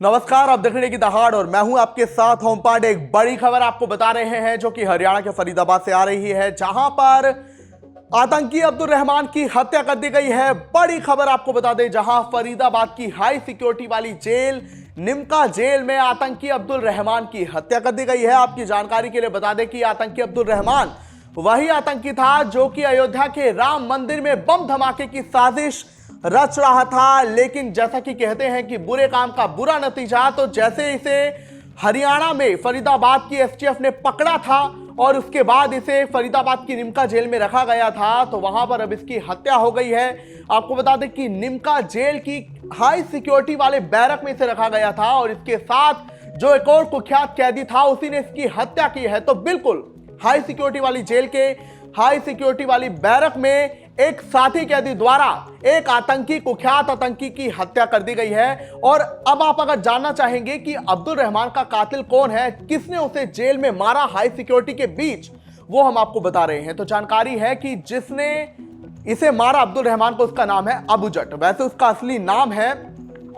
नमस्कार, आप देख रहे हैं की दहाड़ और मैं हूं आपके साथ होम पांडे। एक बड़ी खबर आपको बता रहे हैं जो कि हरियाणा के फरीदाबाद से आ रही है, जहां पर आतंकी अब्दुल रहमान की हत्या कर दी गई है। बड़ी खबर आपको बता दें, जहां फरीदाबाद की हाई सिक्योरिटी वाली जेल निमका जेल में आतंकी अब्दुल रहमान की हत्या कर दी गई है। आपकी जानकारी के लिए बता दें कि आतंकी अब्दुल रहमान वही आतंकी था जो कि अयोध्या के राम मंदिर में बम धमाके की साजिश रच रहा था। लेकिन जैसा कि कहते हैं कि बुरे काम का बुरा नतीजा, तो जैसे इसे हरियाणा में फरीदाबाद की एसटीएफ ने पकड़ा था और उसके बाद इसे फरीदाबाद की निमका जेल में रखा गया था, तो वहां पर अब इसकी हत्या हो गई है। आपको बता दें कि निमका जेल की हाई सिक्योरिटी वाले बैरक में इसे रखा गया था और इसके साथ जो एक और कुख्यात कैदी था उसी ने इसकी हत्या की है। तो बिल्कुल हाई सिक्योरिटी वाली जेल के हाई सिक्योरिटी वाली बैरक में एक साथी कैदी द्वारा एक आतंकी कुख्यात आतंकी की हत्या कर दी गई है। और अब आप अगर जानना चाहेंगे कि अब्दुल रहमान का कातिल कौन है, किसने उसे जेल में मारा हाई सिक्योरिटी के बीच, वो हम आपको बता रहे हैं। तो जानकारी है कि जिसने इसे मारा अब्दुल रहमान को, उसका नाम है अबू जट। वैसे उसका असली नाम है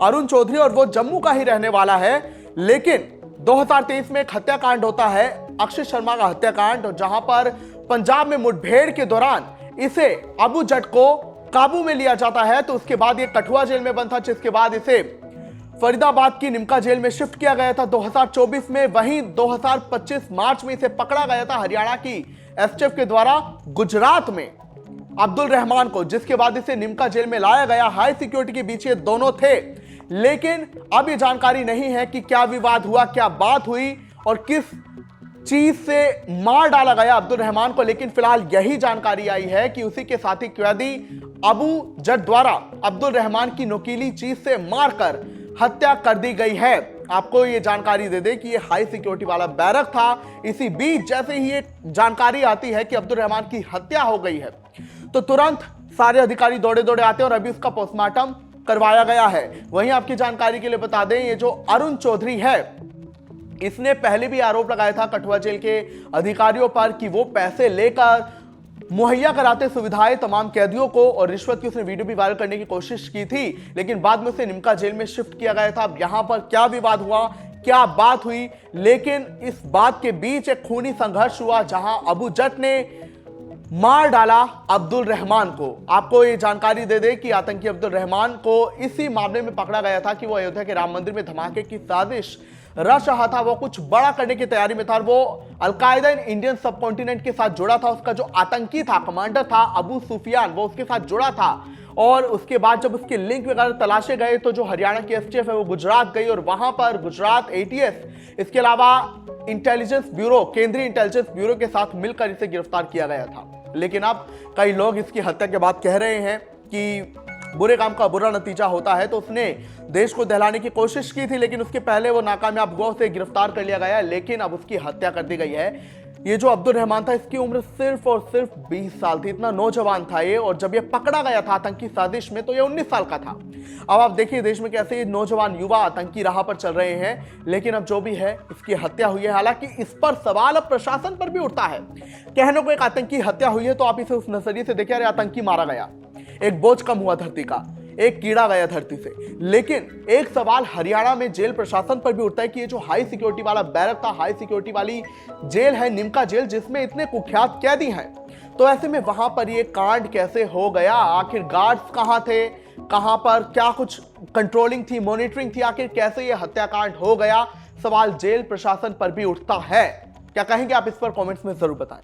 अरुण चौधरी और वो जम्मू का ही रहने वाला है। लेकिन 2023 में एक हत्याकांड होता है, अक्षय शर्मा का हत्याकांड, जहां पर पंजाब में मुठभेड़ के दौरान इसे अबू जट को काबू में लिया जाता है। तो उसके बाद ये कठुआ जेल में बंद था, जिसके बाद इसे फरीदाबाद की निमका जेल में शिफ्ट किया गया था 2024 में। वहीं 2025 मार्च में इसे पकड़ा गया था हरियाणा की एसटीएफ के द्वारा गुजरात में अब्दुल रहमान को, जिसके बाद इसे निमका जेल में लाया गया। हाई सिक्योरिटी के बीच ये दोनों थे, लेकिन अब ये जानकारी नहीं है कि क्या विवाद हुआ, क्या बात हुई और किस चीज से मार डाला गया अब्दुल रहमान को। लेकिन फिलहाल यही जानकारी आई है कि उसी के साथी कैदी अबू जट द्वारा अब्दुल रहमान की नुकीली चीज से मारकर हत्या कर दी गई है। आपको ये जानकारी दे दे कि ये हाई सिक्योरिटी वाला बैरक था। इसी बीच जैसे ही ये जानकारी आती है कि अब्दुल रहमान की हत्या हो गई है, तो तुरंत सारे अधिकारी दौड़े दौड़े आते हैं और अभी उसका पोस्टमार्टम करवाया गया है। वहीं आपकी जानकारी के लिए बता दें, ये जो अरुण चौधरी है, इसने पहले भी आरोप लगाया था कठुआ जेल के अधिकारियों पर कि वो पैसे लेकर मुहैया कराते सुविधाएं तमाम कैदियों को, और रिश्वत की उसने वीडियो भी वायरल करने की कोशिश की थी। लेकिन बाद में उसे निमका जेल में शिफ्ट किया गया था। अब यहां पर क्या विवाद हुआ, क्या बात हुई, लेकिन इस बात के बीच एक खूनी संघर्ष हुआ जहां अबू जट ने मार डाला अब्दुल रहमान को। आपको ये जानकारी दे दे कि आतंकी अब्दुल रहमान को इसी मामले में पकड़ा गया था कि वो अयोध्या के राम मंदिर में धमाके की साजिश रच रहा था। वो कुछ बड़ा करने की तैयारी में था। वो अलकायदा इंडियन सबकॉन्टिनेंट के साथ जुड़ा था। उसका जो आतंकी था, कमांडर था अबू सुफियान, वो उसके साथ जुड़ा था। और उसके बाद जब उसके लिंक वगैरह तलाशे गए, तो जो हरियाणा की एसटीएफ है वो गुजरात गई और वहां पर गुजरात एटीएस, इसके अलावा इंटेलिजेंस ब्यूरो, केंद्रीय इंटेलिजेंस ब्यूरो के साथ मिलकर इसे गिरफ्तार किया गया था। लेकिन अब कई लोग इसकी हत्या के बाद कह रहे हैं कि बुरे काम का बुरा नतीजा होता है, तो उसने देश को दहलाने की कोशिश की थी, लेकिन उसके पहले वो नाकामयाब हुआ, उसे गिरफ्तार कर लिया गया। लेकिन अब उसकी हत्या कर दी गई है। ये जो अब्दुल रहमान था, इसकी उम्र सिर्फ और सिर्फ 20 साल थी। इतना नौजवान था ये, और जब ये पकड़ा गया था आतंकी साजिश में, तो ये 19 साल का था। अब आप देखिए देश में कैसे नौजवान युवा आतंकी राह पर चल रहे हैं। लेकिन अब जो भी है, इसकी हत्या हुई है। हालांकि इस पर सवाल अब प्रशासन पर भी उठता है। कहने को एक आतंकी हत्या हुई है, तो आप इसे उस नजरिए से देखिए, अरे आतंकी मारा गया, एक बोझ कम हुआ धरती का, एक कीड़ा गया धरती से। लेकिन एक सवाल हरियाणा में जेल प्रशासन पर भी उठता है कि ये जो हाई सिक्योरिटी वाला बैरक था, हाई सिक्योरिटी वाली जेल है निमका जेल, जिसमें इतने कुख्यात कैदी हैं, तो ऐसे में वहां पर ये कांड कैसे हो गया? आखिर गार्ड्स कहां थे, कहां पर क्या कुछ कंट्रोलिंग थी, मॉनिटरिंग थी? आखिर कैसे ये हत्याकांड हो गया? सवाल जेल प्रशासन पर भी उठता है। क्या कहेंगे आप इस पर? कमेंट्स में जरूर बताएं।